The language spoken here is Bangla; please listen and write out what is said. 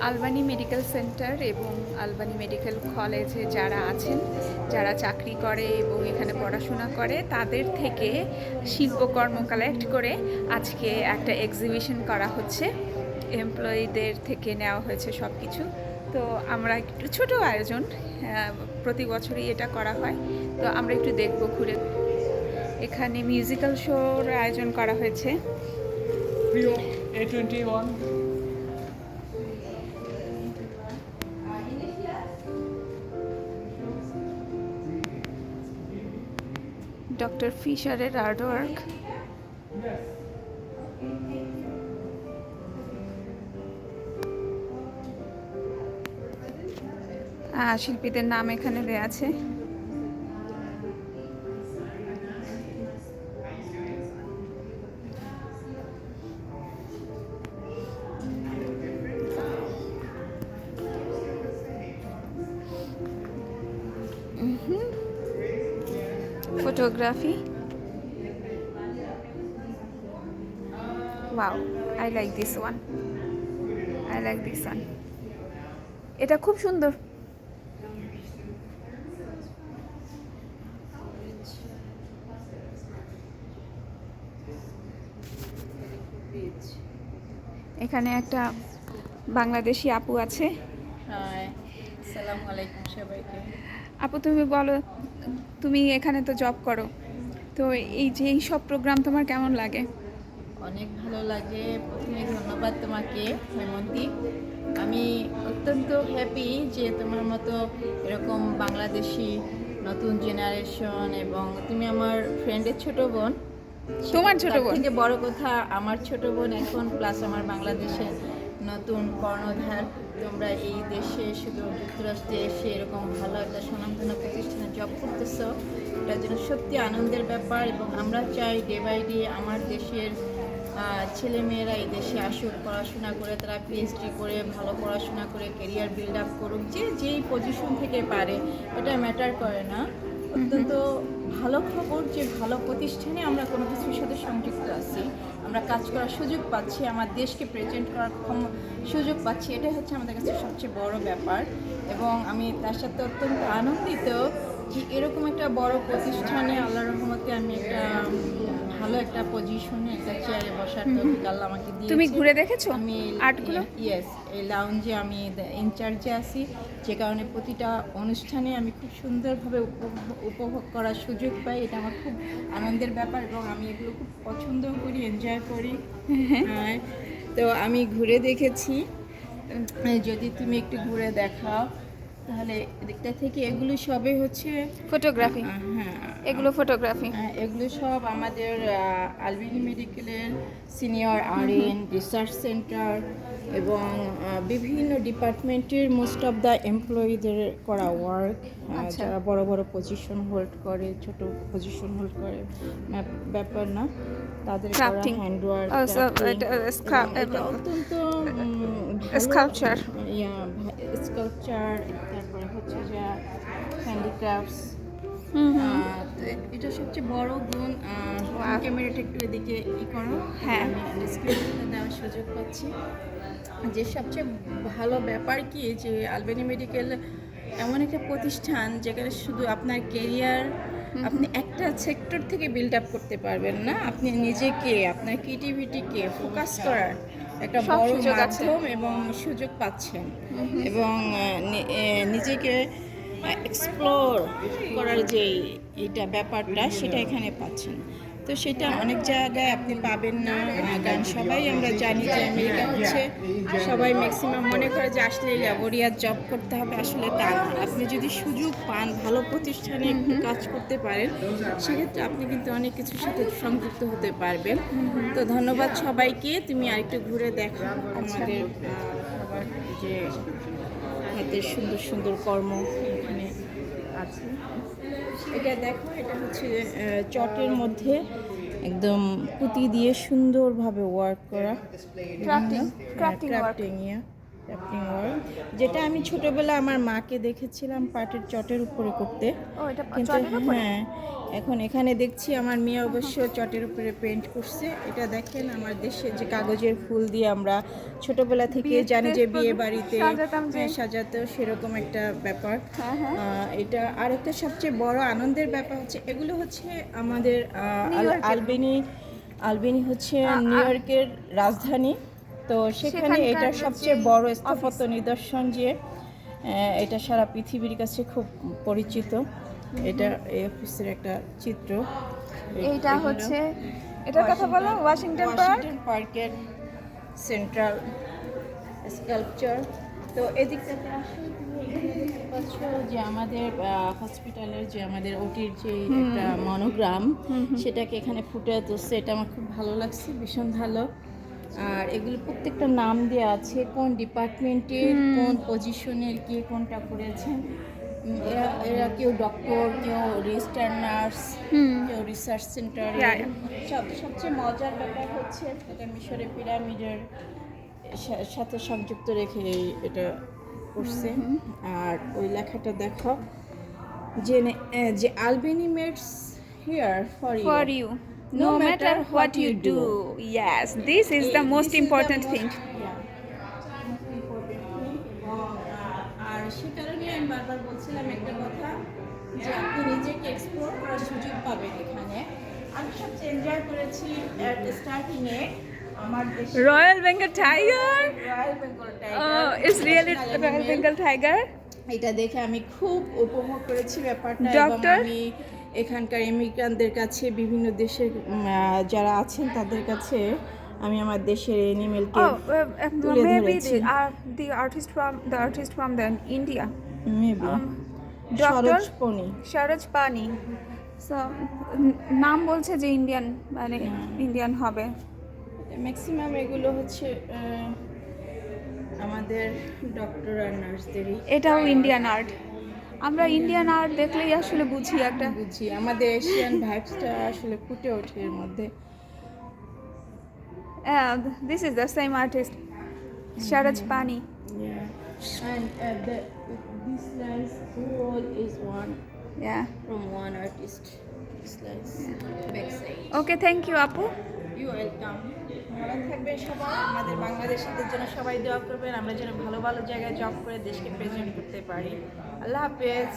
আলবানি মেডিকেল সেন্টার এবং আলবানি মেডিকেল কলেজে যারা আছেন, যারা চাকরি করে এবং এখানে পড়াশোনা করে, তাদের থেকে শিল্পকর্ম কালেক্ট করে আজকে একটা এক্সিবিশন করা হচ্ছে। এমপ্লয়িদের থেকে নেওয়া হয়েছে সব কিছু। তো আমরা একটু ছোটো আয়োজন, প্রতি বছরই এটা করা হয়। তো আমরা একটু দেখবো ঘুরে। এখানে মিউজিক্যাল শোর আয়োজন করা হয়েছে। A21 doctor ফিশারের artwork. শিল্পীদের নাম এখানে দেয়া আছে। Photography. Wow, I like this one. I like this one. এটা খুব সুন্দর। এখানে একটা বাংলাদেশি আপু আছে। হাই, আসসালামু আলাইকুম সবাইকে। আপু, তুমি বলো, তুমি এখানে তো জব করো, তো এই যে এই সব প্রোগ্রাম তোমার কেমন লাগে? অনেক ভালো লাগে। প্রথমে ধন্যবাদ তোমাকে হেমন্তী। আমি অত্যন্ত হ্যাপি যে তোমার মতো এরকম বাংলাদেশি নতুন জেনারেশন, এবং তুমি আমার ফ্রেন্ডের ছোট বোন। তোমার ছোট বোন? থেকে বড় কথা, আমার ছোট বোন এখন, প্লাস আমার বাংলাদেশের নতুন কর্ণধার। তোমরা এই দেশে, শুধু যুক্তরাষ্ট্রে এসে এরকম ভালো একটা স্বনামধন্য প্রতিষ্ঠানে জব করতেছো, এটার জন্য সত্যি আনন্দের ব্যাপার। এবং আমরা চাই ডে বাই ডে আমার দেশের ছেলেমেয়েরা এই দেশে আসুক, পড়াশোনা করে, তারা পিএইচডি করে, ভালো পড়াশোনা করে ক্যারিয়ার বিল্ড আপ করুক, যে যেই পজিশন থেকে পারে, এটা ম্যাটার করে না। অত্যন্ত ভালো খবর যে ভালো প্রতিষ্ঠানে আমরা কোনো কিছুর সাথে সংযুক্ত আছি, আমরা কাজ করার সুযোগ পাচ্ছি, আমার দেশকে প্রেজেন্ট করার সুযোগ পাচ্ছি, এটাই হচ্ছে আমাদের কাছে সবচেয়ে বড় ব্যাপার। এবং আমি তার সাথে অত্যন্ত আনন্দিত যে এরকম একটা বড় প্রতিষ্ঠানে আল্লাহর রহমতে আমি একটা ভালো একটা পজিশনে, একটা চেয়ারে বসার তৌফিক আল্লাহ আমাকে দিয়েছে। তুমি ঘুরে দেখেছো আমি আর্টগুলো? ইয়েস, এই লাউঞ্জে আমি ইনচার্জে আছি, যে কারণে প্রতিটা অনুষ্ঠানে আমি খুব সুন্দরভাবে উপভোগ করার সুযোগ পাই। এটা আমার খুব আনন্দের ব্যাপার এবং আমি এগুলো খুব পছন্দ করি, এনজয় করি। তো আমি ঘুরে দেখেছি, যদি তুমি একটু ঘুরে দেখাও তাহলে দিকটা থেকে, এগুলো সবই হচ্ছে ফটোগ্রাফি। হ্যাঁ, এগুলো ফটোগ্রাফি। এগুলো সব আমাদের আলবানি মেডিকেলের সিনিয়র আরএন রিসার্চ সেন্টার এবং বিভিন্ন ডিপার্টমেন্টের মোস্ট অফ দ্য এমপ্লয়ীদের করা ওয়ার্ক, যারা বড় বড় পজিশন হোল্ড করে, ছোট পজিশন হোল্ড করে ব্যাপার না, তাদের হ্যান্ডওয়ার্ক, অত্যন্ত স্কাল্পচার, তারপরে হচ্ছে যে হ্যান্ডিক্রাফটস। এটা সবচেয়ে বড় গুণ। ক্যামেরাটা একটু এদিকে করো। হ্যাঁ, আমি ডিসক্রিপশনে দেওয়ার সুযোগ পাচ্ছি। যে সবচেয়ে ভালো ব্যাপার কি, যে আলবানি মেডিকেল এমন একটা প্রতিষ্ঠান যেখানে শুধু আপনার কেরিয়ার আপনি একটা সেক্টর থেকে বিল্ড আপ করতে পারবেন না, আপনি নিজেকে, আপনার ক্রিয়েটিভিটিকে ফোকাস করার একটা বড় মাধ্যম এবং সুযোগ পাচ্ছেন, এবং নিজেকে এক্সপ্লোর করার যে এটা ব্যাপারটা, সেটা এখানে পাচ্ছেন। তো সেটা অনেক জায়গায় আপনি পাবেন না, কারণ সবাই আমরা জানি যে আমেরিকা হচ্ছে, সবাই ম্যাক্সিমাম মনে করে যে আসলে ল্যাবরিয়ার জব করতে হবে, আসলে তা না। আপনি যদি সুযোগ পান, ভালো প্রতিষ্ঠানে একটু কাজ করতে পারেন, সেক্ষেত্রে আপনি কিন্তু অনেক কিছুর সাথে সংযুক্ত হতে পারবেন। তো ধন্যবাদ সবাইকে। তুমি আরেকটু ঘুরে দেখো আমাদের সবার যে হাতের সুন্দর সুন্দর কর্ম এখানে আছে। এটা দেখো, এটা হচ্ছে চটের মধ্যে একদম পুঁতি দিয়ে সুন্দরভাবে ওয়ার্ক করা, ক্রাফটিং ইয়া ক্রাফটিং ওয়ার্ক, যেটা আমি ছোটবেলা আমার মাকে দেখেছিলাম পাটের চটের উপরে করতে। ও এটা কিন্তু চটের উপরে? হ্যাঁ, এখন এখানে দেখছি আমার মেয়ে অবশ্য চটের উপরে পেন্ট করছে। এটা দেখেন আমার দেশে যে কাগজের ফুল দিয়ে আমরা ছোটবেলা থেকে বিয়েতে জানি যে বিয়ে বাড়িতে সাজাতাম যে। সাজাতেও সেরকম একটা ব্যাপার। হ্যাঁ, হ্যাঁ। এটা আরেকটা সবচেয়ে বড় আনন্দের ব্যাপার হচ্ছে এগুলো হচ্ছে আমাদের নিউ ইয়র্কের। আলবেনি হচ্ছে নিউ ইয়র্কের রাজধানী। তো সেখানে সেখানকার এটা যে সবচেয়ে বড় অফিস। স্থাপত্য নিদর্শন যে এটা সারা পৃথিবীর কাছে খুব পরিচিত। এটা এই অফিসের একটা চিত্র। এইটা এগুলো হচ্ছে, এটার কথা বলো, ওয়াশিংটন পার্ক। ওয়াশিংটন পার্কের সেন্ট্রাল স্কাল্পচার। তো এদিকটাতে আসলে তুমি এখানে দেখতে পাচ্ছ যে আমাদের হসপিটালের যে আমাদের ওটির যে একটা মনোগ্রাম, সেটাকে এখানে ফুটে তুলছে। এটা আমার খুব ভালো লাগছে, ভীষণ ভালো। আর এগুলো প্রত্যেকটা নাম দেওয়া আছে, কোন ডিপার্টমেন্টের কোন পজিশনের কে কোনটা করেছেন। এরা এরা কেউ ডক্টর, কেউ রেজিস্টার নার্স, কেউ রিসার্চ সেন্টারে। সবচেয়ে মজার ব্যাপার হচ্ছে এটা মিশরের পিরামিডের সাথে সংযুক্ত রেখে এটা করছে। আর ওই লেখাটা দেখো যে Albany mates here for For you, no matter what you do. Yes, this is the most important thing. আর সে কারণে আমি বারবার বলছিলাম একটা কথা, যে আপনি নিজেকে এক্সপ্লোর করার সুযোগ পাবেন এখানে। আমি সবচেয়ে এনজয় করেছি স্টার্টিংয়ে আমার দেশে Royal Bengal tiger. Royal Bengal Oh, it's really Royal Bengal tiger. এটা দেখে আমি খুব উপভোগ করেছি ব্যাপারটা। এবং Doctor? আমি এখানকার ইমিগ্রান্টদের কাছে, বিভিন্ন দেশের যারা আছেন তাদের কাছে আমি আমার দেশের এনিমেলকে Oh, তুলে maybe ধরেছি। the artist from the India. Maybe Doctor Saroj Pani. Sharaj Pani. So নাম বলছে যে ইন্ডিয়ান, মানে ইন্ডিয়ান হবে। ম্যাক্সিমাম এগুলো হচ্ছে আমাদের ডক্টর আর নার্সদেরই। এটাও ইন্ডিয়ান আর্ট। আমরা ইন্ডিয়ান আর্ট দেখলেই আসলে বুঝি একটা। বুঝি আমাদের এশিয়ান ভাইবসটা আসলে ফুটে ওঠে এর মধ্যে। This is the same artist, Sharaj Pani. Yeah, and this lines wall is one Yeah. from one artist. This lines backside. Okay, thank you, Apu. You welcome. ভালো থাকবেন সবাই। আমাদের বাংলাদেশিদের জন্য সবাই দোয়া করবেন, আমরা যেন ভালো ভালো জায়গায় জব করে দেশকে প্রেজেন্ট করতে পারি। আল্লাহ হাফেজ।